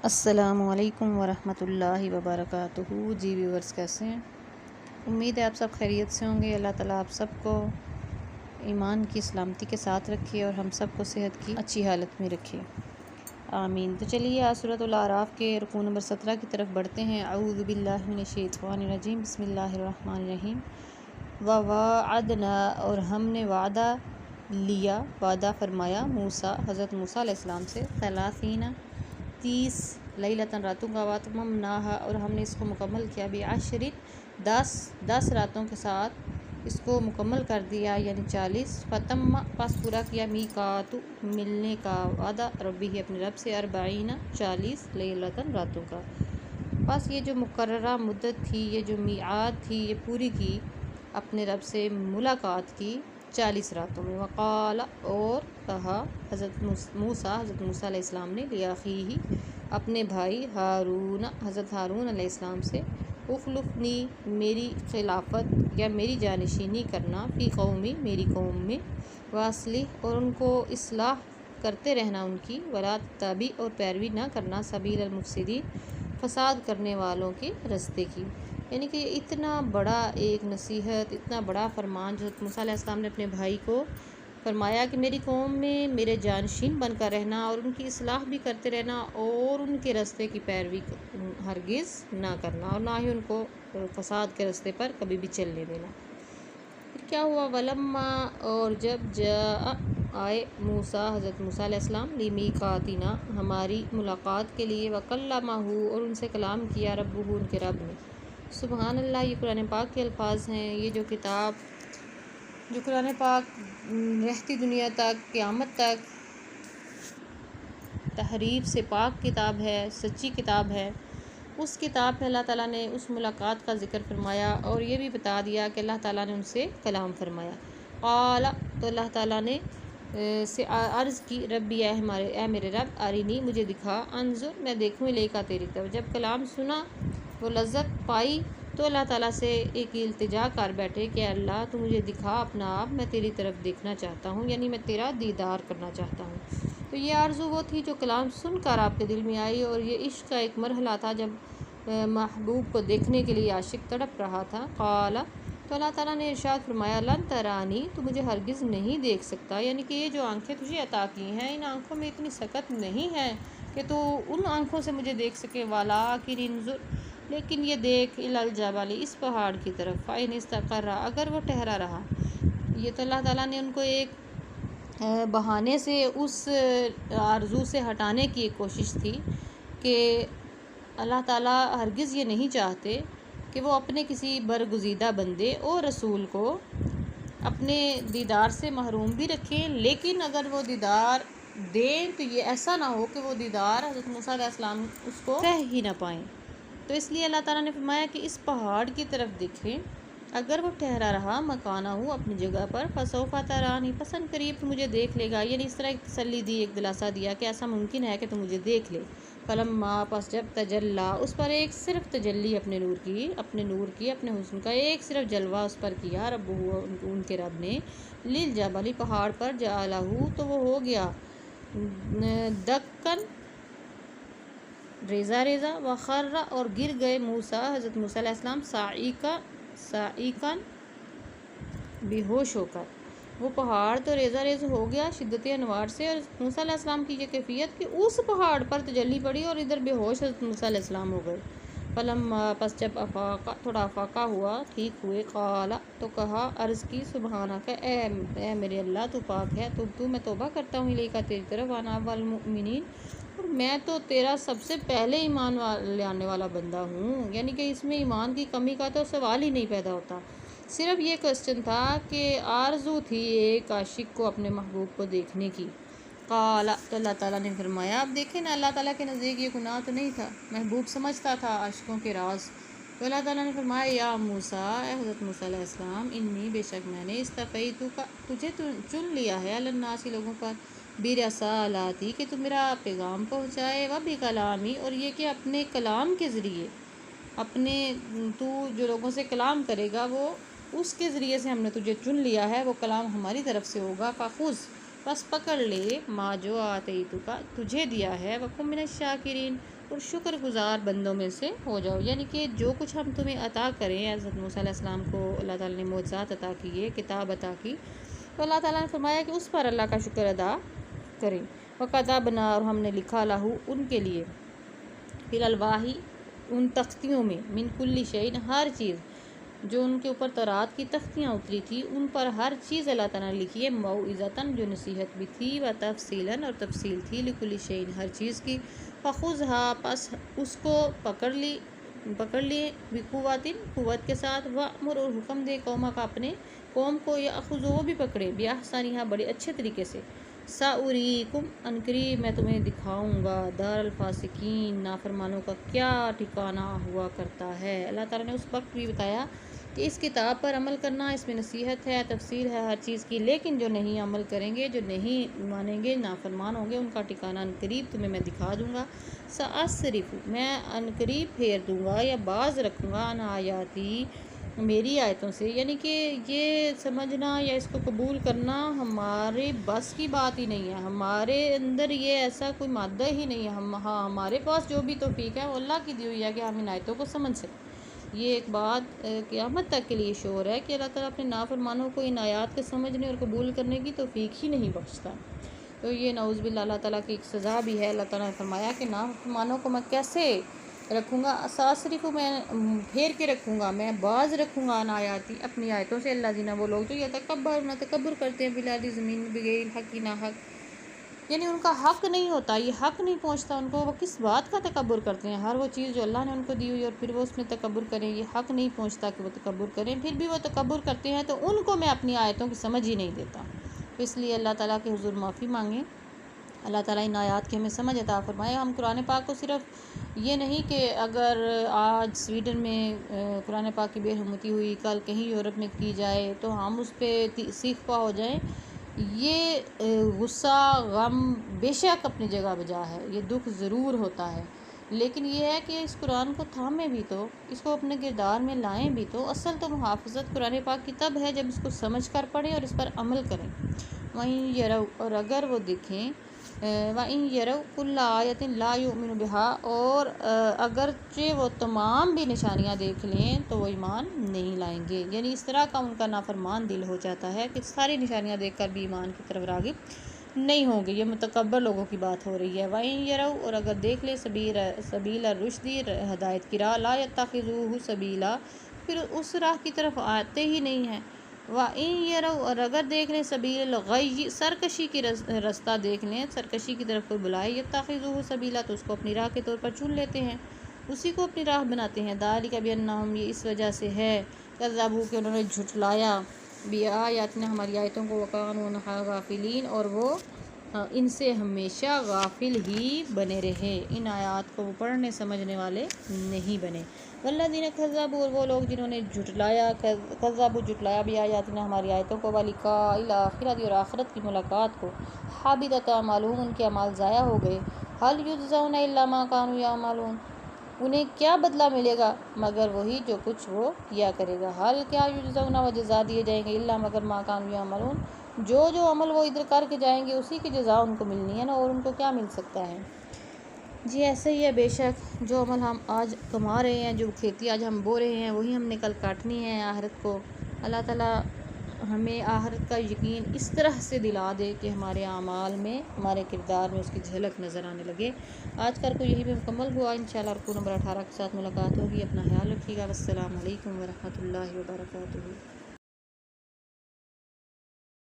السلام علیکم ورحمۃ اللہ وبرکاتہ۔ جی ویورز، کیسے ہیں؟ امید ہے آپ سب خیریت سے ہوں گے۔ اللہ تعالیٰ آپ سب کو ایمان کی سلامتی کے ساتھ رکھے اور ہم سب کو صحت کی اچھی حالت میں رکھے، آمین۔ تو چلیے آج سورۃ الاعراف کے رکوع نمبر 17 کی طرف بڑھتے ہیں۔ اعوذ باللہ من الشیطان الرجیم، بسم اللہ الرحمن الرحیم۔ وواعدنا، اور ہم نے وعدہ لیا، وعدہ فرمایا، موسیٰ، حضرت موسیٰ علیہ السلام سے، 30 لیلۃً، راتوں کا، واتممناہا، اور ہم نے اس کو مکمل کیا، بعشر، 10 راتوں کے ساتھ اس کو مکمل کر دیا، یعنی 40، فتم، پس پورا کیا، میقات، ملنے کا وعدہ، ربی، اپنے رب سے، 40 لیلۃً، راتوں کا۔ بس یہ جو مقررہ مدت تھی، یہ جو میعاد تھی، یہ پوری کی اپنے رب سے ملاقات کی 40 راتوں میں۔ وقال، اور کہا، حضرت موسیٰ علیہ السلام نے، لأخیہ، اپنے بھائی، ہارون، حضرت ہارون علیہ السلام سے، اخلفنی، میری خلافت یا میری جانشینی کرنا، فی قومی، میری قوم میں، واصلح، اور ان کو اصلاح کرتے رہنا ان کی، ولا تتبع، اور پیروی نہ کرنا، سبیل المفسدین، فساد کرنے والوں کے رستے کی۔ یعنی کہ اتنا بڑا ایک نصیحت، اتنا بڑا فرمان جو حضرت موسیٰ علیہ السلام نے اپنے بھائی کو فرمایا کہ میری قوم میں میرے جانشین بن کر رہنا اور ان کی اصلاح بھی کرتے رہنا اور ان کے راستے کی پیروی ہرگز نہ کرنا اور نہ ہی ان کو فساد کے راستے پر کبھی بھی چلنے دینا۔ پھر کیا ہوا، ولما، اور جب جاء، آئے، موسیٰ، حضرت موسیٰ علیہ السلام، لمیقاتنا، ہماری ملاقات کے لیے، وکلمہ، اور ان سے کلام کیا، ربہ، ان کے رب نے۔ سبحان اللہ، یہ قرآن پاک کے الفاظ ہیں۔ یہ جو کتاب، جو قرآن پاک رہتی دنیا تک، قیامت تک تحریف سے پاک کتاب ہے، سچی کتاب ہے، اس کتاب میں اللہ تعالیٰ نے اس ملاقات کا ذکر فرمایا اور یہ بھی بتا دیا کہ اللہ تعالیٰ نے ان سے کلام فرمایا۔ قال، تو اللہ تعالیٰ نے سے عرض کی، ربی، اے میرے رب، ارینی، مجھے دکھا، انظر، میں دیکھوں، الیکا، تیری طرف۔ جب کلام سنا، وہ لذت پائی، تو اللہ تعالیٰ سے ایک التجا کر بیٹھے کہ اللہ تو مجھے دکھا اپنا آپ، میں تیری طرف دیکھنا چاہتا ہوں، یعنی میں تیرا دیدار کرنا چاہتا ہوں۔ تو یہ آرزو وہ تھی جو کلام سن کر آپ کے دل میں آئی، اور یہ عشق کا ایک مرحلہ تھا جب محبوب کو دیکھنے کے لیے عاشق تڑپ رہا تھا۔ قال، تو اللہ تعالیٰ نے ارشاد فرمایا، لن ترانی، تو مجھے ہرگز نہیں دیکھ سکتا، یعنی کہ یہ جو آنکھیں تجھے عطا کی ہیں، ان آنکھوں میں اتنی سکت نہیں ہے کہ تو ان آنکھوں سے مجھے دیکھ سکے، ولاکن انظر، لیکن یہ دیکھ، الی الجبل، اس پہاڑ کی طرف، فإن استقر، اگر وہ ٹھہرا رہا۔ یہ تو اللہ تعالیٰ نے ان کو ایک بہانے سے اس آرزو سے ہٹانے کی ایک کوشش تھی کہ اللہ تعالیٰ ہرگز یہ نہیں چاہتے کہ وہ اپنے کسی برگزیدہ بندے اور رسول کو اپنے دیدار سے محروم بھی رکھیں، لیکن اگر وہ دیدار دیں تو یہ ایسا نہ ہو کہ وہ دیدار حضرت موسیٰ علیہ السلام اس کو سہ ہی نہ پائیں۔ تو اس لیے اللہ تعالیٰ نے فرمایا کہ اس پہاڑ کی طرف دیکھیں، اگر وہ ٹھہرا رہا مکانہ ہو، اپنی جگہ پر، فسوف ترانی، پسند قریب تو مجھے دیکھ لے گا، یعنی اس طرح ایک تسلی دی، ایک دلاسا دیا کہ ایسا ممکن ہے کہ تو مجھے دیکھ لے۔ فلما، پس جب تجلی، اس پر ایک صرف تجلی اپنے نور کی، اپنے حسن کا ایک صرف جلوہ اس پر کیا، رب، ان کے رب نے، للجبل، پہاڑ پر، جعلہ، تو وہ ہو گیا دکن، ریزہ ریزہ، وخر، اور گر گئے، موسیٰ، حضرت موسیٰ علیہ السلام، صاعقاً، بے ہوش ہو کر۔ وہ پہاڑ تو ریزہ ریز ہو گیا شدت انوار سے، اور موسیٰ علیہ السلام کی یہ کیفیت کہ اس پہاڑ پر تجلی پڑی اور ادھر بے ہوش حضرت موسیٰ علیہ السلام ہو گئے۔ فلما، پس جب افاقہ، تھوڑا افاقہ ہوا، ٹھیک ہوئے، قال، تو کہا، عرض کی، سبحانک، اے میرے اللہ، تو پاک ہے، تو میں توبہ کرتا ہوں، الیکا، تیری طرف، وانا اول المؤمنین، اور میں تو تیرا سب سے پہلے ایمان لانے والا بندہ ہوں۔ یعنی کہ اس میں ایمان کی کمی کا تو سوال ہی نہیں پیدا ہوتا، صرف یہ کوسچن تھا کہ آرزو تھی ایک عاشق کو اپنے محبوب کو دیکھنے کی۔ قال، تو اللہ تعالیٰ نے فرمایا، اب دیکھیں نا، اللہ تعالیٰ کے نزدیک یہ گناہ تو نہیں تھا، محبوب سمجھتا تھا عاشقوں کے راز۔ تو اللہ تعالیٰ نے فرمایا، یا موسیٰ، اے حضرت موسیٰ علیہ السلام، انی، بے شک میں نے، اصطفیتک، تجھے چن لیا ہے، علی الناس، لوگوں پر، برسالاتی، کہ تو میرا پیغام پہنچائے، وبکلامی، اور یہ کہ اپنے کلام کے ذریعے، اپنے تو جو لوگوں سے کلام کرے گا وہ اس کے ذریعے سے ہم نے تجھے چن لیا ہے، وہ کلام ہماری طرف سے ہوگا، فخذ، بس پکڑ لے، ما جو آتیتک، تجھے دیا ہے، وکن من الشاکرین، اور شکر گزار بندوں میں سے ہو جاؤ. یعنی کہ جو کچھ ہم تمہیں عطا کریں، حضرت موسیٰ علیہ السلام کو اللہ تعالیٰ نے معجزات عطا کیے، کتاب عطا کی، تو اللہ تعالیٰ نے فرمایا کہ اس پر اللہ کا شکر ادا کریں. وَكَتَبْنَا، اور ہم نے لکھا، لہو ان کے لیے، فی الالواحی ان تختیوں میں، من کل شیء ہر چیز، جو ان کے اوپر تورات کی تختیاں اتری تھی ان پر ہر چیز اللہ تعالیٰ نے لکھی ہے، موعظۃً جو نصیحت بھی تھی، و تفصیلاً اور تفصیل تھی، لکل شیء ہر چیز کی. فخذھا، پس اس کو پکڑ لیے، بقوۃ قوت کے ساتھ، وامر اور حکم دے، قومک اپنے قوم کو، یاخذوا وہ بھی پکڑے، باحسنھا بڑے اچھے طریقے سے، ساریکم عنقریب میں تمہیں دکھاؤں گا، دار الفاسقین نافرمانوں کا کیا ٹھکانہ ہوا کرتا ہے. اللہ تعالیٰ نے اس وقت بھی بتایا کہ اس کتاب پر عمل کرنا، اس میں نصیحت ہے، تفصیل ہے ہر چیز کی، لیکن جو نہیں عمل کریں گے، جو نہیں مانیں گے، نافرمان ہوں گے، ان کا ٹھکانہ عنقریب تمہیں میں دکھا دوں گا. سأصرف، میں عنقریب پھیر دوں گا یا باز رکھوں گا، عن آیاتی، میری آیتوں سے. یعنی کہ یہ سمجھنا یا اس کو قبول کرنا ہمارے بس کی بات ہی نہیں ہے، ہمارے اندر یہ ایسا کوئی مادہ ہی نہیں ہے. ہمارے پاس جو بھی توفیق ہے وہ اللہ کی دی ہوئی ہے کہ ہم ان آیتوں کو سمجھ سکیں. یہ ایک بات قیامت تک کے لیے شور ہے کہ اللہ تعالیٰ اپنے نافرمانوں کو ان آیات کے سمجھنے اور قبول کرنے کی توفیق ہی نہیں بخشتا. تو یہ نعوذ باللہ اللہ تعالیٰ کی ایک سزا بھی ہے. اللہ تعالیٰ نے فرمایا کہ نافرمانوں کو میں کیسے رکھوں گا، سأصرف میں پھیر کے رکھوں گا، میں باز رکھوں گا، عن آیاتی اپنی آیتوں سے، الذین وہ لوگ جو یتکبرون تکبر کرتے ہیں، فی الارض زمین میں، بغیر الحق ناحق، یعنی ان کا حق نہیں ہوتا، یہ حق نہیں پہنچتا ان کو، وہ کس بات کا تکبر کرتے ہیں. ہر وہ چیز جو اللہ نے ان کو دی ہوئی اور پھر وہ اس میں تکبر کریں، یہ حق نہیں پہنچتا کہ وہ تکبر کریں، پھر بھی وہ تکبر کرتے ہیں تو ان کو میں اپنی آیتوں کی سمجھ ہی نہیں دیتا. تو اس لیے اللہ تعالیٰ کے حضور معافی مانگیں، اللہ تعالیٰ ان آیات کی ہمیں سمجھ عطا فرمائے. ہم قرآن پاک کو صرف یہ نہیں کہ اگر آج سویڈن میں قرآن پاک کی بے حرمتی ہوئی، کل کہیں یورپ میں کی جائے تو ہم اس پہ سیکھ پا ہو جائیں. یہ غصہ، غم بے شک اپنی جگہ بجا ہے، یہ دکھ ضرور ہوتا ہے، لیکن یہ ہے کہ اس قرآن کو تھامیں بھی تو، اس کو اپنے کردار میں لائیں بھی تو. اصل تو محافظت قرآن پاک کی تب ہے جب اس کو سمجھ کر پڑھیں اور اس پر عمل کریں. وَإِن يَرَوْا، اور اگر وہ دیکھیں، وَإِن يَرَوْا كُلَّ آیَةٍ لَا يُؤْمِنُوا بِهَا، اور اگرچہ وہ تمام بھی نشانیاں دیکھ لیں تو وہ ایمان نہیں لائیں گے. یعنی اس طرح کا ان کا نافرمان دل ہو جاتا ہے کہ ساری نشانیاں دیکھ کر بھی ایمان کی طرف راغب نہیں ہوں گے. یہ متکبر لوگوں کی بات ہو رہی ہے. وَإِن يَرَوْا، اور اگر دیکھ لیں، سبیل الرشد، ہدایت کی راہ، لا يَتَّخِذُوهُ سبیلا، پھر اس راہ کی طرف آتے ہی نہیں ہیں. وَإِن يَرَوْا، اور اگر دیکھ لیں، سبیل الغی، سرکشی کی رستہ دیکھ لیں، سرکشی کی طرف کوئی بلائے، يَتَّخِذُوهُ سبیلا، تو اس کو اپنی راہ کے طور پر چن لیتے ہیں، اسی کو اپنی راہ بناتے ہیں. ذَلِکَ بِأَنَّهُمْ، یہ اس وجہ سے ہے، کذبوا، کہ انہوں نے جھٹلایا، بِآیاتنا، ہماری آیتوں کو، وَكَانُوا عَنْهَا غَافِلِينَ، اور وہ ان سے ہمیشہ غافل ہی بنے رہے، ان آیات کو وہ پڑھنے سمجھنے والے نہیں بنے. والذین کذبوا، اور وہ لوگ جنہوں نے جھٹلایا، کذبوا جھٹلایا، بآیاتنا، ہماری آیتوں کو، ولقاء الآخرۃ، اور آخرت کی ملاقات کو، حبطت اعمالهم، ان کے اعمال ضائع ہو گئے. هل یجزون الا ما كانوا یعملون، انہیں کیا بدلہ ملے گا مگر وہی جو کچھ وہ کیا کرے گا. حل کیا، یجزون، وہ جزا دیے جائیں گے، الا مگر ما كانوا یعملون، جو عمل وہ ادھر کر کے جائیں گے اسی کی جزا ان کو ملنی ہے نا، اور ان کو کیا مل سکتا ہے. جی ایسے ہی ہے، بے شک جو عمل ہم آج کما رہے ہیں، جو کھیتی آج ہم بو رہے ہیں، وہی ہم نے کل کاٹنی ہے آخرت کو. اللہ تعالیٰ ہمیں آخرت کا یقین اس طرح سے دلا دے کہ ہمارے اعمال میں، ہمارے کردار میں اس کی جھلک نظر آنے لگے. آج کل کو یہی بھی مکمل ہوا. انشاءاللہ رکوع نمبر 18 کے ساتھ ملاقات ہوگی. اپنا خیال رکھیے گا. السلام علیکم ورحمۃ اللہ وبرکاتہ.